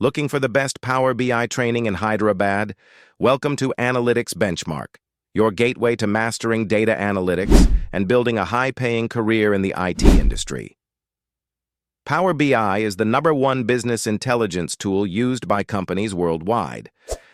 Looking for the best Power BI training in Hyderabad? Welcome to Analytics Benchmark, your gateway to mastering data analytics and building a high-paying career in the IT industry. Power BI is the #1 business intelligence tool used by companies worldwide.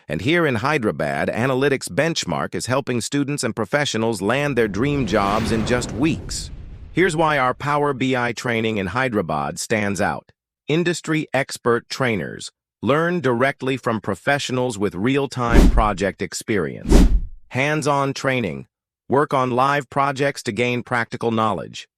And here in Hyderabad, Analytics Benchmark is helping students and professionals land their dream jobs in just weeks. Here's why our Power BI training in Hyderabad stands out. Industry expert trainers. Learn directly from professionals with real-time project experience. Hands-on training. Work on live projects to gain practical knowledge.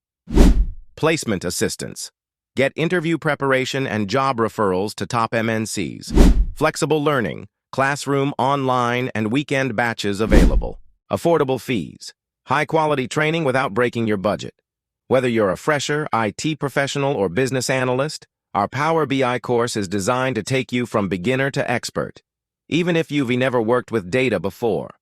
Placement assistance. Get interview preparation and job referrals to top MNCs. Flexible learning. Classroom, online, and weekend batches available. Affordable fees. High-quality training without breaking your budget. Whether you're a fresher, IT professional, or business analyst, our Power BI course is designed to take you from beginner to expert, even if you've never worked with data before.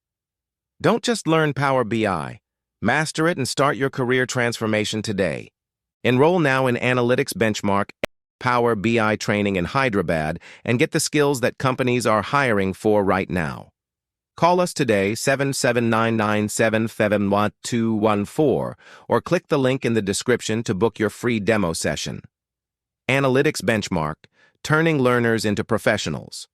Don't just learn Power BI. Master it and start your career transformation today. Enroll now in Analytics Benchmark Power BI training in Hyderabad and get the skills that companies are hiring for right now. Call us today 77997-7214 or click the link in the description to book your free demo session. Analytics Benchmark, turning learners into professionals.